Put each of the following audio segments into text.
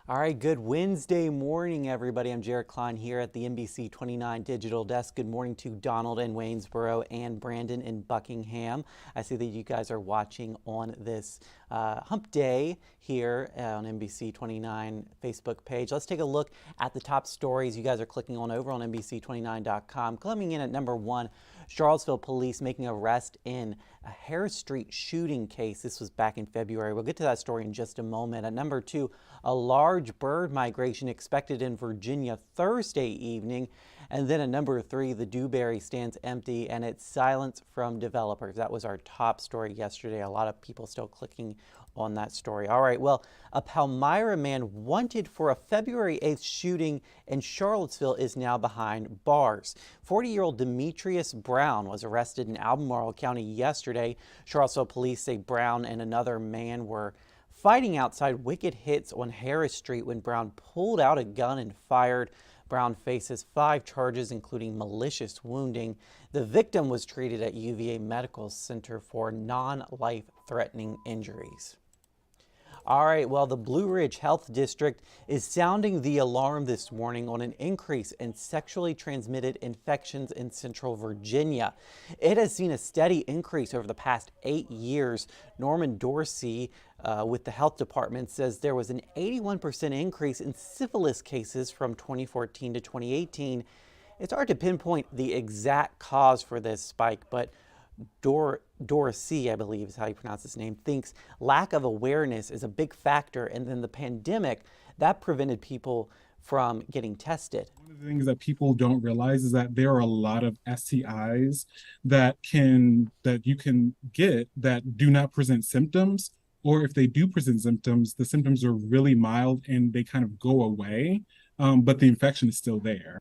All right, good Wednesday morning, everybody. I'm Jared Klein here at the NBC29 Digital Desk. Good morning to Donald in Waynesboro and Brandon in Buckingham. I see that you guys are watching on this hump day here on NBC29 Facebook page. Let's take a look at the top stories you guys are clicking on over on NBC29.com. Coming in at number one, Charlottesville police making arrest in a Harris Street shooting case. This was back in February. We'll get to that story in just a moment. At number two, a large bird migration expected in Virginia Thursday evening. And then at number three, the Dewberry stands empty and it's silence from developers. That was our top story yesterday. A lot of people still clicking on that story. All right, well, a Palmyra man wanted for a February 8th shooting in Charlottesville is now behind bars. 40-year-old Demetrius Brown was arrested in Albemarle County yesterday. Charlottesville police say Brown and another man were fighting outside Wicked Hits on Harris Street when Brown pulled out a gun and fired. Brown faces 5 charges, including malicious wounding. The victim was treated at UVA Medical Center for non-life-threatening injuries. All right, well, the Blue Ridge Health District is sounding the alarm this morning on an increase in sexually transmitted infections in Central Virginia. It has seen a steady increase over the past 8 years. Norman Dorsey with the health department says there was an 81% increase in syphilis cases from 2014 to 2018. It's hard to pinpoint the exact cause for this spike, but Dorsey, I believe is how you pronounce his name, thinks lack of awareness is a big factor, and then the pandemic that prevented people from getting tested. One of the things that people don't realize is that there are a lot of STIs that you can get that do not present symptoms, or if they do present symptoms, the symptoms are really mild and they kind of go away, but the infection is still there.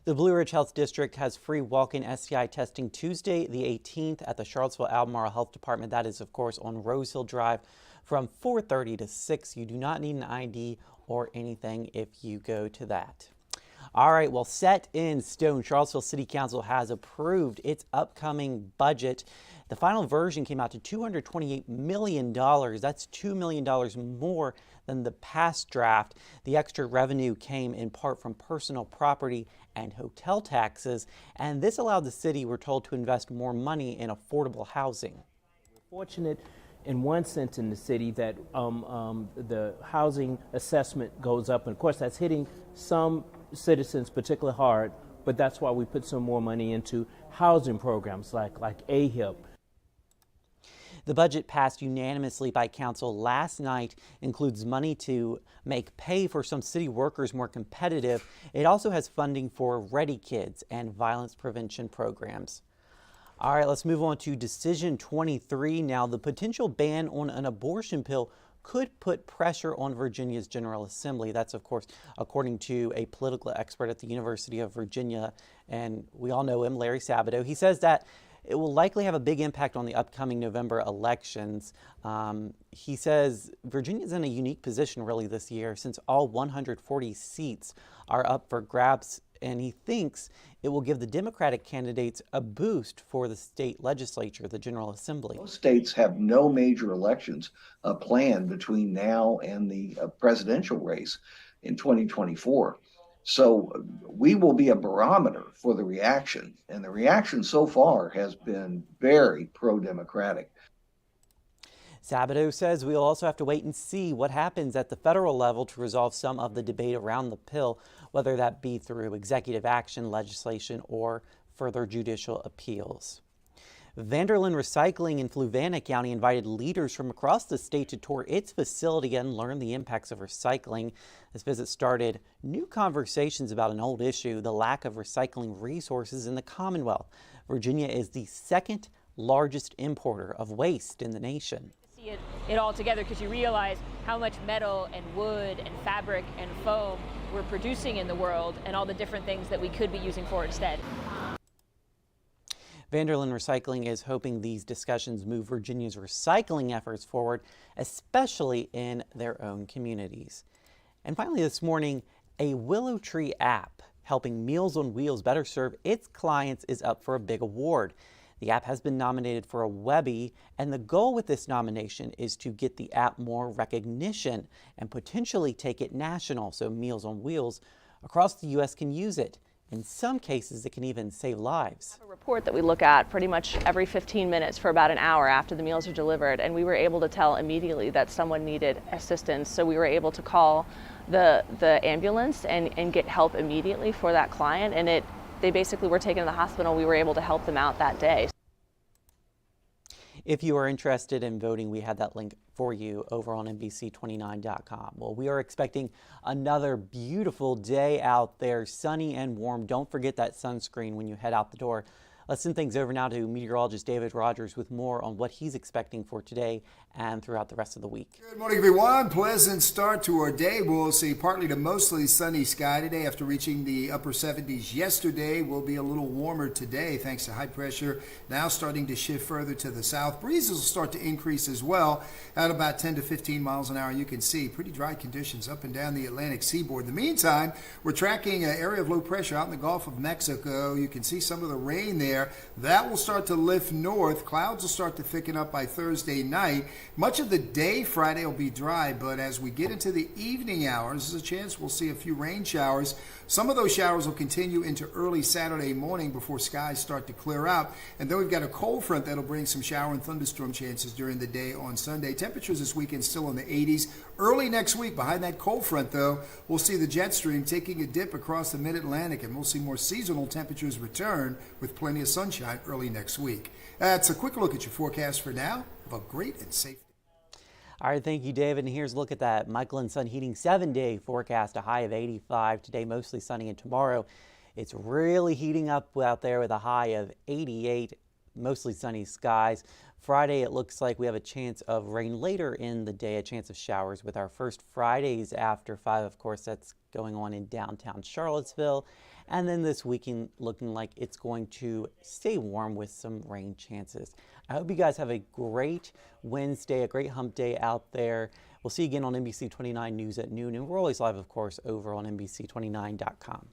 The Blue Ridge Health District has free walk-in STI testing Tuesday the 18th at the Charlottesville Albemarle Health Department. That is, of course, on Rose Hill Drive from 4:30 to 6. You do not need an ID or anything if you go to that. All right, well, set in stone, Charlottesville City Council has approved its upcoming budget. The final version came out to $228 million. That's $2 million more than the past draft. The extra revenue came in part from personal property and hotel taxes, and this allowed the city, we're told, to invest more money in affordable housing. We're fortunate in one sense in the city that the housing assessment goes up, and of course that's hitting some citizens particularly hard, but that's why we put some more money into housing programs like AHIP. The budget passed unanimously by council last night includes money to make pay for some city workers more competitive. It also has funding for Ready Kids and violence prevention programs. All right, let's move on to Decision 23. Now, the potential ban on an abortion pill could put pressure on Virginia's General Assembly. That's, of course, according to a political expert at the University of Virginia, and we all know him, Larry Sabato. He says that it will likely have a big impact on the upcoming November elections. He says Virginia's in a unique position really this year since all 140 seats are up for grabs, and he thinks it will give the Democratic candidates a boost for the state legislature, the General Assembly. Most states have no major elections planned between now and the presidential race in 2024. So we will be a barometer for the reaction, and the reaction so far has been very pro-democratic. Sabato says we'll also have to wait and see what happens at the federal level to resolve some of the debate around the pill, whether that be through executive action, legislation, or further judicial appeals. Vanderlyn Recycling in Fluvanna County invited leaders from across the state to tour its facility and learn the impacts of recycling. This visit started new conversations about an old issue, the lack of recycling resources in the Commonwealth. Virginia is the second largest importer of waste in the nation. See it all together, because you realize how much metal and wood and fabric and foam we're producing in the world and all the different things that we could be using for instead. Vanderlyn Recycling is hoping these discussions move Virginia's recycling efforts forward, especially in their own communities. And finally this morning, a Willow Tree app helping Meals on Wheels better serve its clients is up for a big award. The app has been nominated for a Webby, and the goal with this nomination is to get the app more recognition and potentially take it national so Meals on Wheels across the U.S. can use it. In some cases, it can even save lives. A report that we look at pretty much every 15 minutes for about an hour after the meals are delivered, and we were able to tell immediately that someone needed assistance. So we were able to call the ambulance and get help immediately for that client, and they basically were taken to the hospital. We were able to help them out that day. If you are interested in voting, we had that link for you over on NBC29.com. Well, we are expecting another beautiful day out there, sunny and warm. Don't forget that sunscreen when you head out the door. Let's send things over now to meteorologist David Rogers with more on what he's expecting for today and throughout the rest of the week. Good morning, everyone. Pleasant start to our day. We'll see partly to mostly sunny sky today after reaching the upper 70s yesterday. We'll be a little warmer today thanks to high pressure now starting to shift further to the south. Breezes will start to increase as well at about 10 to 15 miles an hour. You can see pretty dry conditions up and down the Atlantic seaboard. In the meantime, we're tracking an area of low pressure out in the Gulf of Mexico. You can see some of the rain there. That will start to lift north. Clouds will start to thicken up by Thursday night. Much of the day Friday will be dry, but as we get into the evening hours, there's a chance we'll see a few rain showers. Some of those showers will continue into early Saturday morning before skies start to clear out. And then we've got a cold front that'll bring some shower and thunderstorm chances during the day on Sunday. Temperatures this weekend still in the 80s. Early next week, behind that cold front, though, we'll see the jet stream taking a dip across the mid-Atlantic, and we'll see more seasonal temperatures return with plenty of sunshine early next week. That's a quick look at your forecast for now. Have a great and safe day. All right, thank you, David. And here's a look at that Michael & Son Heating 7-day forecast, a high of 85. Today, mostly sunny, and tomorrow, it's really heating up out there with a high of 88, mostly sunny skies. Friday, it looks like we have a chance of rain later in the day, a chance of showers with our first Fridays after 5. Of course, that's going on in downtown Charlottesville. And then this weekend looking like it's going to stay warm with some rain chances. I hope you guys have a great Wednesday, a great hump day out there. We'll see you again on NBC 29 News at noon. And we're always live, of course, over on NBC29.com.